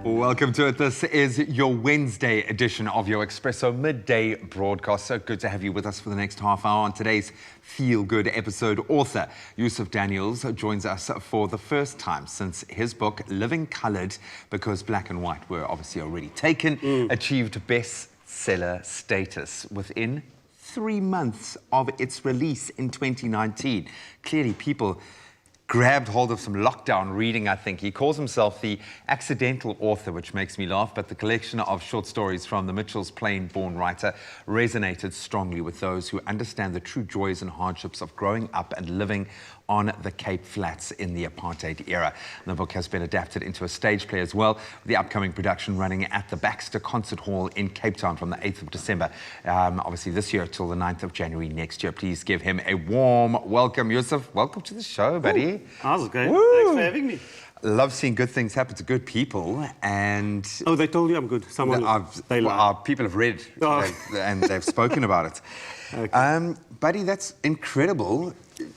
Welcome to it. This is your Wednesday edition of your Expresso midday broadcast. So good to have you with us for the next half hour. On today's Feel Good episode, author Yusuf Daniels joins us for the first time since his book, Living Coloured, because black and white were obviously already taken, achieved bestseller status within 3 months of its release in 2019. Clearly, people grabbed hold of some lockdown reading, I think. He calls himself the accidental author, which makes me laugh, but the collection of short stories from the Mitchell's plain-born writer resonated strongly with those who understand the true joys and hardships of growing up and living on the Cape Flats in the apartheid era. And the book has been adapted into a stage play as well, with the upcoming production running at the Baxter Concert Hall in Cape Town from the 8th of December, obviously this year till the 9th of January next year. Please give him a warm welcome. Yusuf, welcome to the show, buddy. That was great. Thanks for having me. Love seeing good things happen to good people, and oh, they told you I'm good. People have read and they've spoken about it. Okay. Buddy, that's incredible.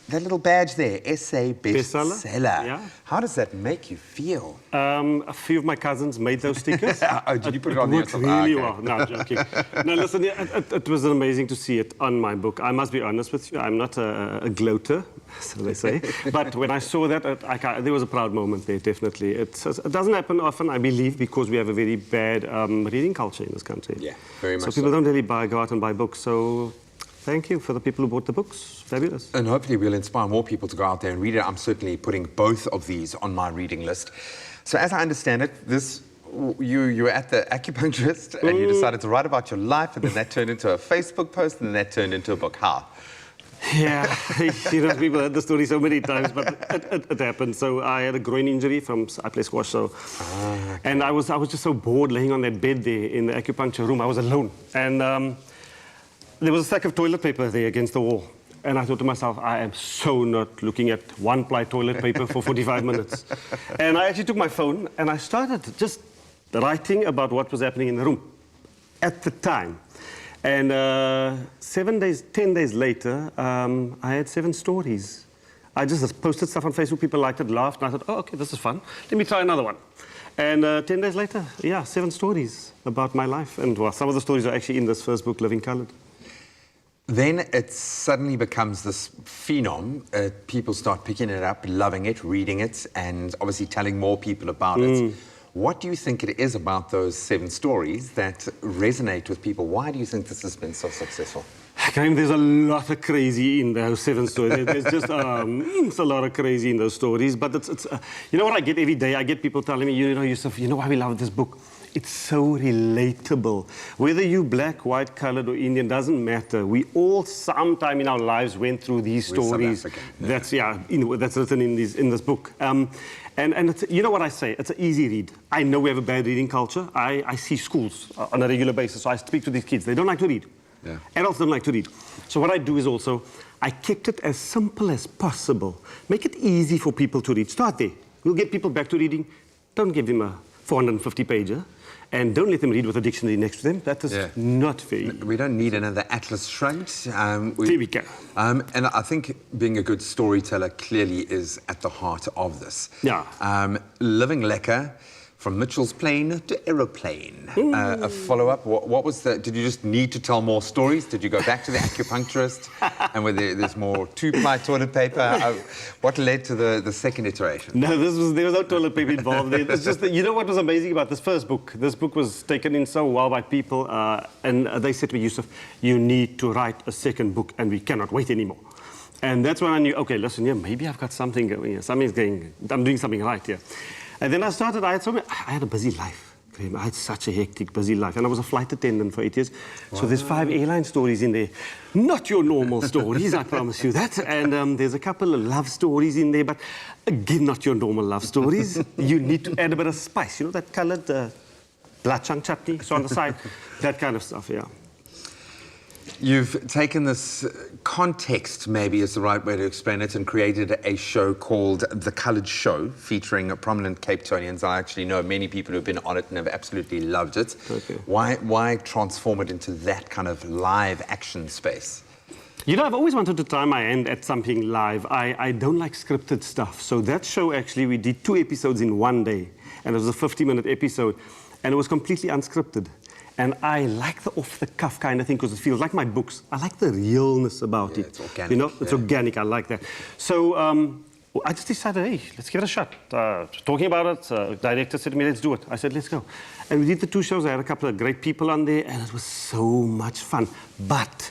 That little badge there, SA Bestseller. Yeah. How does that make you feel? A few of my cousins made those stickers. Oh, did you put it on worked really well. No, joking. No, listen, it was amazing to see it on my book. I must be honest with you, I'm not a gloater, so they say. But when I saw that, there was a proud moment there, definitely. It doesn't happen often, I believe, because we have a very bad reading culture in this country. Yeah, very much so. So people don't really go out and buy books, so thank you for the people who bought the books. Fabulous. And hopefully we'll inspire more people to go out there and read it. I'm certainly putting both of these on my reading list. So as I understand it, you were at the acupuncturist and you decided to write about your life, and then that turned into a Facebook post, and then that turned into a book. How? Yeah, you know, people heard the story so many times, but it happened. So I had a groin injury I play squash, so... Okay. And I was just so bored laying on that bed there in the acupuncture room. I was alone. And there was a stack of toilet paper there against the wall. And I thought to myself, I am so not looking at one-ply toilet paper for 45 minutes. And I actually took my phone and I started just writing about what was happening in the room at the time. And 10 days later, I had 7 stories. I just posted stuff on Facebook, people liked it, laughed, and I thought, oh, okay, this is fun. Let me try another one. And 10 days later, yeah, 7 stories about my life. And well, some of the stories are actually in this first book, Living Coloured. Then it suddenly becomes this phenom. People start picking it up, loving it, reading it, and obviously telling more people about it. What do you think it is about those 7 stories that resonate with people? Why do you think this has been so successful? Graham, there's a lot of crazy in those 7 stories. There's just it's a lot of crazy in those stories. But it's you know what I get every day? I get people telling me, you know, Yusuf, you know why we love this book? It's so relatable. Whether you black, white, coloured or Indian, doesn't matter. We all sometime in our lives went through these stories. That's that's written in this book. And it's, you know what I say? It's an easy read. I know we have a bad reading culture. I see schools on a regular basis, so I speak to these kids. They don't like to read. Yeah. Adults don't like to read. So what I do is also, I kept it as simple as possible. Make it easy for people to read. Start there. We'll get people back to reading. Don't give them a 450-pager. And don't let them read with a dictionary next to them. That is not fair. We don't need another Atlas Shrugged. Here we go. And I think being a good storyteller clearly is at the heart of this. Yeah. Living Lekker, from Mitchell's Plain to Aeroplane. A follow-up. What was the... Did you just need to tell more stories? Did you go back to the acupuncturist? And where there's more 2-ply toilet paper? What led to the second iteration? No, there was no toilet paper involved. It's just that, you know what was amazing about this first book? This book was taken in so well by people, and they said to me, Yusuf, you need to write a second book, and we cannot wait anymore. And that's when I knew, okay, listen, yeah, maybe I've got something going here. Something's going... I'm doing something right here. And then I started, I had a busy life. I had such a hectic, busy life. And I was a flight attendant for 8 years. Wow. So there's 5 airline stories in there. Not your normal stories, I promise you that. And there's a couple of love stories in there, but again, not your normal love stories. You need to add a bit of spice. You know, that coloured blood chunk chutney, so on the side. That kind of stuff, yeah. You've taken this context, maybe is the right way to explain it, and created a show called The Coloured Show, featuring prominent Cape Townians. I actually know many people who've been on it and have absolutely loved it. Okay. Why transform it into that kind of live action space? You know, I've always wanted to try my hand at something live. I don't like scripted stuff. So that show, actually, we did 2 episodes in one day. and it was a 50-minute episode, and it was completely unscripted. And I like the off-the-cuff kind of thing because it feels like my books. I like the realness about it. It's organic. You know, it's organic. I like that. So I just decided, hey, let's give it a shot. Talking about it, director said to me, let's do it. I said, let's go. And we did the 2 shows. I had a couple of great people on there, and it was so much fun. But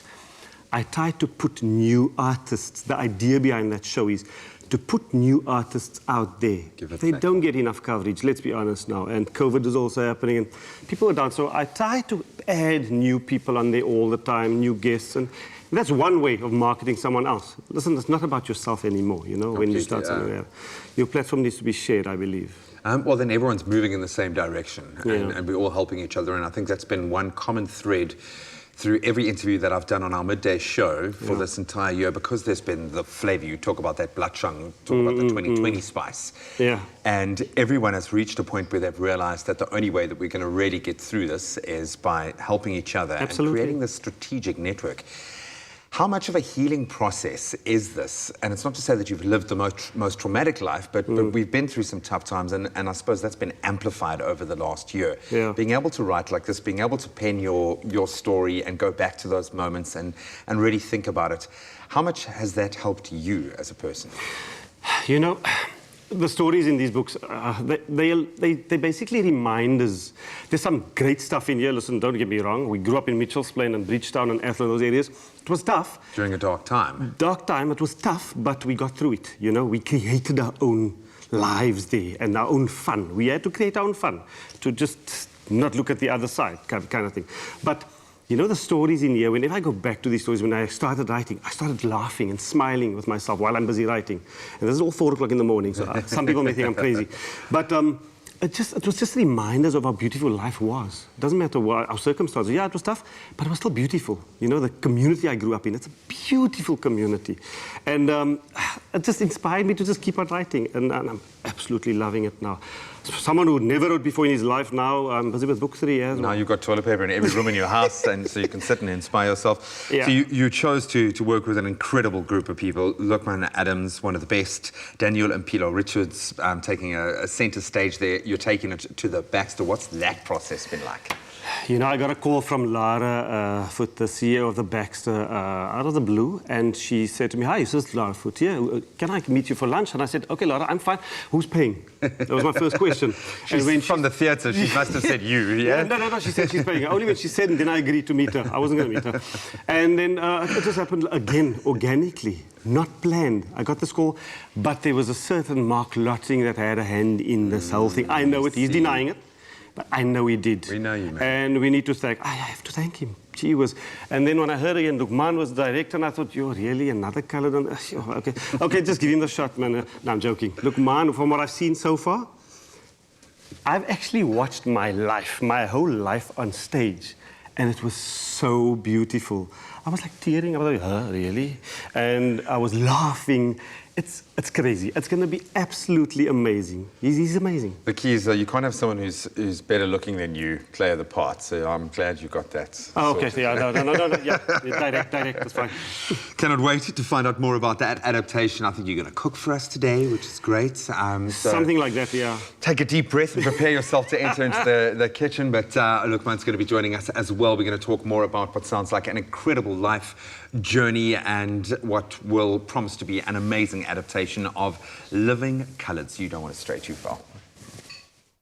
I tried to put new artists. The idea behind that show is to put new artists out there. They don't get enough coverage, let's be honest now. And COVID is also happening, and people are down. So I try to add new people on there all the time, new guests. And that's one way of marketing someone else. Listen, it's not about yourself anymore, you know, when you start something there. Your platform needs to be shared, I believe. Well, then everyone's moving in the same direction, and we're all helping each other. And I think that's been one common thread through every interview that I've done on our midday show for this entire year, because there's been the flavor. You talk about that bloodshung, talk about the 2020 spice. Yeah. And everyone has reached a point where they've realized that the only way that we're going to really get through this is by helping each other and creating this strategic network. How much of a healing process is this? And it's not to say that you've lived the most traumatic life, but we've been through some tough times, and I suppose that's been amplified over the last year. Yeah. Being able to write like this, being able to pen your story and go back to those moments and really think about it. How much has that helped you as a person? You know, the stories in these books, they basically remind us. There's some great stuff in here. Listen, don't get me wrong. We grew up in Mitchell's Plain and Bridgetown and Athlone, those areas. It was tough. During a dark time. Dark time, it was tough, but we got through it. You know, we created our own lives there and our own fun. We had to create our own fun to just not look at the other side, kind of thing. But you know, the stories in here, whenever I go back to these stories, when I started writing, I started laughing and smiling with myself while I'm busy writing. And this is all 4 o'clock in the morning, so some people may think I'm crazy. But it was just reminders of how beautiful life was. It doesn't matter what our circumstances. Yeah, it was tough, but it was still beautiful. You know, the community I grew up in, it's a beautiful community. And it just inspired me to just keep on writing. And I'm absolutely loving it now. Someone who never wrote before in his life now, I'm busy with book 3 as well. Now you've got toilet paper in every room in your house, and so you can sit and inspire yourself. Yeah. So you chose to work with an incredible group of people. Lokman Adams, one of the best. Daniel and Pilo Richards taking a centre stage there. You're taking it to the Baxter. What's that process been like? You know, I got a call from Lara Foot, the CEO of the Baxter, out of the blue, and she said to me, "Hi, this is Lara Foot here. Can I meet you for lunch?" And I said, "Okay, Lara, I'm fine. Who's paying?" That was my first question. She's and when from the theatre. She must have said you, yeah? No. She said she's paying. Only when she said, and then I agreed to meet her. I wasn't going to meet her. And then it just happened again, organically, not planned. I got this call, but there was a certain Mark Lotting that had a hand in this whole thing. I know it. He's denying it. But I know he did. We know you, man. And we need to thank. I have to thank him. Gee whiz. And then when I heard again, Lukman was the director, and I thought, you're really another colour than... Okay, just give him the shot, man. No, I'm joking. Lukman, from what I've seen so far, I've actually watched my life, my whole life on stage, and it was so beautiful. I was like tearing. I was like, really? And I was laughing. It's crazy. It's going to be absolutely amazing. He's amazing. The key is you can't have someone who's better looking than you play the part. So I'm glad you got that. Oh, okay. So yeah, no. Yeah, direct. That's fine. Cannot wait to find out more about that adaptation. I think you're going to cook for us today, which is great. So something like that, yeah. Take a deep breath and prepare yourself to enter into the kitchen. But Lukman's going to be joining us as well. We're going to talk more about what sounds like an incredible life journey and what will promise to be an amazing adaptation of Living Colours. You don't want to stray too far.